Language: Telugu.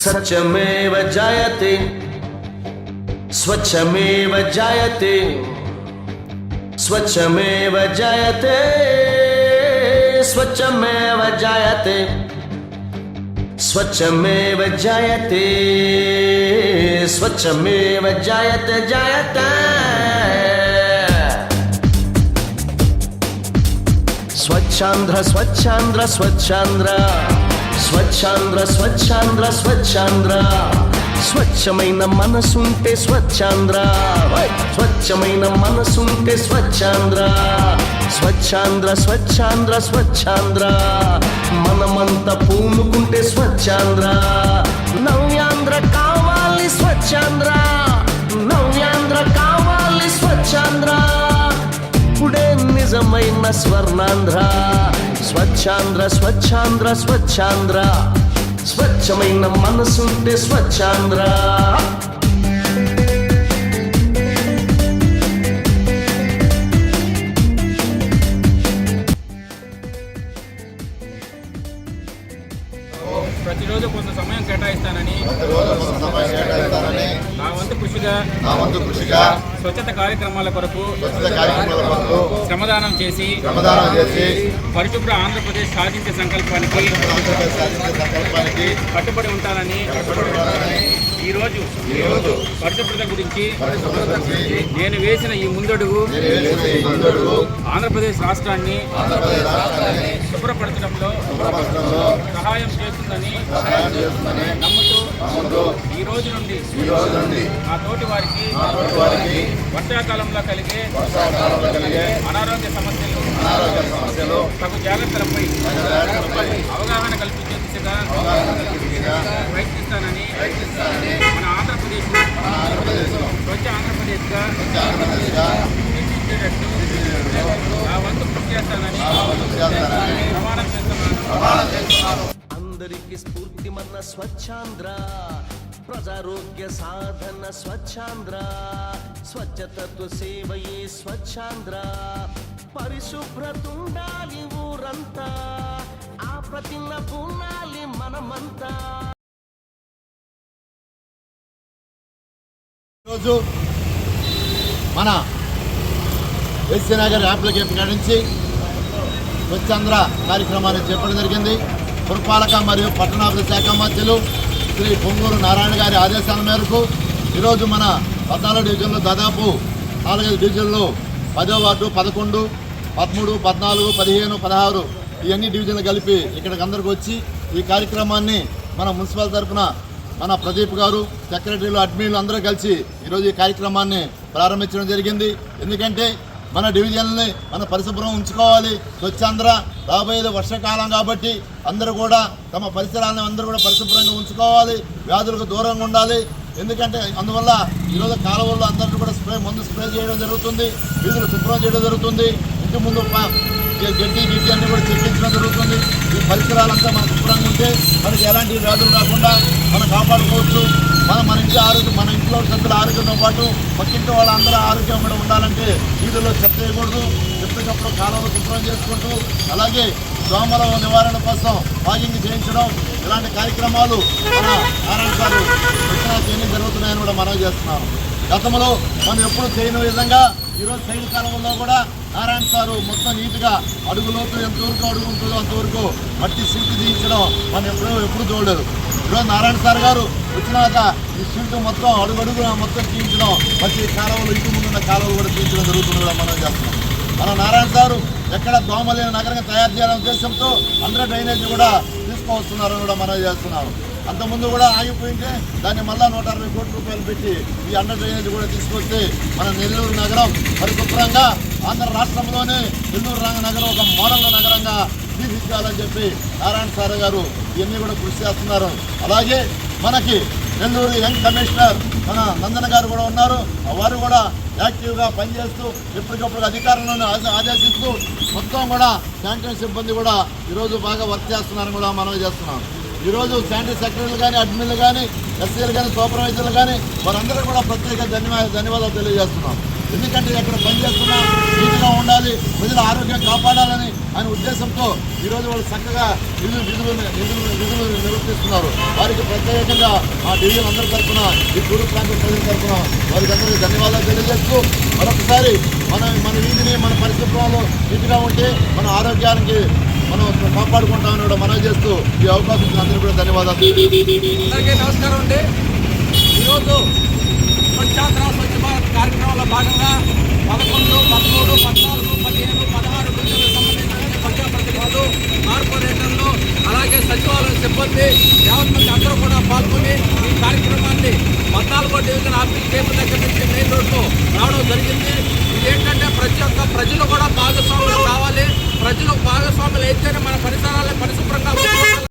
सत्यमेव जायते स्वच्छमेव जायते स्वच्छमेव जायते स्वच्छमेव जायते स्वच्छमेव जायते स्वच्छमेव जायते जायते स्वच्छांध्र स्वच्छांध्र स्वच्छांध्र स्वच्छांध्र स्वच्छांध्र स्वच्छांध्र స్వచ్ఛమైన మనసుంటే స్వచ్ఛాంధ్ర స్వచ్ఛమైన మనసుంటే స్వచ్ఛాంధ్ర స్వచ్ఛాంధ్ర స్వచ్ఛాంధ్ర స్వచ్ఛాంధ్ర మనమంతా పూనుకుంటే స్వచ్ఛాంధ్ర నవ్యాంధ్ర కావాలి స్వచ్ఛాంధ్ర నవ్యాంధ్ర కావాలి స్వచ్ఛాంధ్ర ఇప్పుడే నిజమైన స్వర్ణాంధ్ర స్వచ్ఛాంధ్ర స్వచ్ఛాంధ్ర స్వచ్ఛాంధ్ర స్వచ్ఛమైన మనసుంటే స్వచ్ఛాంధ్ర ప్రతిరోజు కొంత సమయం కేటాయిస్తానని నా వంతు కృషిగా స్వచ్ఛత కార్యక్రమాల కొరకు శ్రమదానం చేసి పరిశుభ్ర ఆంధ్రప్రదేశ్ సాధించే సంకల్పానికి కట్టుబడి ఉంటానని ఈరోజు పరిశుభ్రత గురించి నేను వేసిన ఈ ముందడుగు ఆంధ్రప్రదేశ్ రాష్ట్రాన్ని శుభ్రపరచడంలో సహాయం చేస్తుందని నమ్ముతూ ఈ రోజు నుండి నా తోటి వారికి వర్షాకాలంలో కలిగే అనారోగ్య సమస్యలు తగు జాగ్రత్తలపై అవగాహన కల్పించే దిశగా ప్రయత్నిస్తానని మన ఆంధ్రప్రదేశ్ స్వచ్ఛ ఆంధ్రప్రదేశ్గా తీర్చిదిద్దేటట్టు నా వంతు కృషి చేస్తానని ప్రమాణం చేస్తున్నాను. అందరికి స్ఫూర్తిమన్న స్వచ్ఛాంధ్ర ప్రజారోగ్య సాధన స్వచ్ఛాంధ్ర స్వచ్ఛతతో సేవయే స్వచ్ఛాంధ్ర పరిశుభ్రతుండాలి ఊరంతా ఆ ప్రతిన పూనాలి మనమంతా. ఈరోజు మన ఎస్సీ నగర్ అప్లికేషన్ కాడి నుంచి స్వచ్ఛాంధ్ర కార్యక్రమాన్ని చేపట్టడం జరిగింది. పురపాలక మరియు పట్టణాభివృద్ధి శాఖ మంత్రులు శ్రీ పొంగూరు నారాయణ గారి ఆదేశాల మేరకు ఈరోజు మన 14 డివిజన్లో దాదాపు 4-5 డివిజన్లు 10వ వార్డు 11, 13, 14, 15, 16 ఈ అన్ని డివిజన్లు కలిపి ఇక్కడికి అందరికి వచ్చి ఈ కార్యక్రమాన్ని మన మున్సిపల్ తరఫున మన ప్రదీప్ గారు సెక్రటరీలు అడ్మిన్లు అందరూ కలిసి ఈరోజు ఈ కార్యక్రమాన్ని ప్రారంభించడం జరిగింది. ఎందుకంటే మన డివిజన్ని మన పరిశుభ్రం ఉంచుకోవాలి. స్వచ్ఛాంధ్ర రాబోయేది వర్షాకాలం కాబట్టి అందరూ కూడా తమ పరిసరాలను అందరూ కూడా పరిశుభ్రంగా ఉంచుకోవాలి, వ్యాధులకు దూరంగా ఉండాలి. ఎందుకంటే అందువల్ల ఈరోజు కాలువల్లో అందరినీ కూడా మందు స్ప్రే చేయడం జరుగుతుంది, వీధులు శుభ్రం చేయడం జరుగుతుంది, ఇంటి ముందు గడ్డి అన్ని కూడా చెప్పించడం జరుగుతుంది. ఈ పరిసరాలంతా మన శుభ్రంగా ఉంటే మనకి ఎలాంటి వ్యాధులు రాకుండా మనం కాపాడుకోవచ్చు. మన ఇంట్లో సభ్యుల ఆరోగ్యంతో పాటు పక్కింటి వాళ్ళందరూ ఆరోగ్యం కూడా ఉండాలంటే వీధుల్లో చెత్త చేయకూడదు. ఎప్పటికప్పుడు కాలువలు శుభ్రం చేసుకుంటూ అలాగే దోమల నివారణ కోసం వాకింగ్ చేయించడం ఇలాంటి కార్యక్రమాలు మన నారాయణ గారు ఎన్ని జరుగుతున్నాయని కూడా మనం చేస్తున్నాం. గతంలో మనం ఎప్పుడు చేయని విధంగా ఈరోజు సైడ్ కాలంలో కూడా నారాయణ సారు మొత్తం నీట్గా అడుగులోతు ఎంతవరకు అడుగు ఉంటుందో అంతవరకు మట్టి సిల్ట్ తీయించడం మనం ఎప్పుడు చూడలేదు. ఈరోజు నారాయణ సార్ గారు వచ్చినాక ఈ సిల్ట్ మొత్తం అడుగడుగున మొత్తం తీయించడం, మట్టి కాలువలు ఇంటి ముందున్న కాలువలు కూడా తీయించడం జరుగుతుంది కూడా మనం చేస్తున్నాం. మన నారాయణ సారు ఎక్కడ దోమలేని నగరంగా తయారు చేయాలనే ఉద్దేశంతో అందరూ డ్రైనేజ్ కూడా తీసుకువస్తున్నారని కూడా మనం చేస్తున్నాము. అంతకుముందు కూడా ఆగిపోయింటే దాన్ని మళ్ళీ 160 కోట్ల రూపాయలు పెట్టి ఈ అండర్ డ్రైనేజ్ కూడా తీసుకొస్తే మన నెల్లూరు నగరం పరిశుభ్రంగా ఆంధ్ర రాష్ట్రంలోనే నెల్లూరు నగరం ఒక మోడల్ నగరంగా తీర్చిదిద్దాలని చెప్పి నారాయణ సార్ గారు ఇవన్నీ కూడా కృషి చేస్తున్నారు. అలాగే మనకి నెల్లూరు యంగ్ కమిషనర్ మన నందన గారు కూడా ఉన్నారు. వారు కూడా యాక్టివ్గా పనిచేస్తూ ఎప్పటికప్పుడు అధికారులను ఆదేశిస్తూ మొత్తం కూడా శానిటరీ సిబ్బంది కూడా ఈరోజు బాగా వర్క్ చేస్తున్నారని కూడా మనం చేస్తున్నాం. ఈరోజు శానిటరీ సెక్రటరీలు కానీ అడ్మిన్లు కానీ ఎస్సీలు కానీ సూపర్వైజర్లు కానీ వారందరూ కూడా ప్రత్యేక ధన్యవాదాలు తెలియజేస్తున్నాం. ఎందుకంటే ఎక్కడ పనిచేస్తున్నా నీటిగా ఉండాలి, ప్రజల ఆరోగ్యం కాపాడాలని అనే ఉద్దేశంతో ఈరోజు వాళ్ళు చక్కగా విధులు నిర్వర్తిస్తున్నారు. వారికి ప్రత్యేకంగా ఆ డివిజన్ అందరి తరఫున, ఈ తూర్పు ప్రాంతం ప్రజల తరఫున వారికి అందరికీ ధన్యవాదాలు తెలియజేస్తూ మరొకసారి మన వీధిని మన పరిశుభ్రంలో నీటిగా ఉంటే మన ఆరోగ్యానికి మనం కాపాడుకుంటామని కూడా మనవి చేస్తూ ఈ అవకాశం ఇచ్చిన అందరికీ కూడా ధన్యవాదాలు. అందరికీ నమస్కారం అండి. ఈరోజు స్వచ్ఛాంధ్ర స్వచ్ఛ భారత్ కార్యక్రమంలో భాగంగా 11, 13, 14, 15, 16 డివిజన్లకు సంబంధించిన ప్రజాప్రతినిధులు, కార్పొరేటర్లు, అలాగే సచివాలయ సిబ్బంది, యావత్ మంది అందరూ కూడా పాల్గొని ఈ కార్యక్రమాన్ని 14వ డివిజన్ ఆఫీస్ టేబుల్ దగ్గర నుంచి మెయిన్ రోడ్లో రావడం జరిగింది. ఇది ఏంటంటే ప్రజలు కూడా భాగస్వాములు కావాలి. ప్రజలు భాగస్వాములు అయితేనే మన పరిసరాలను పరిశుభ్రంగా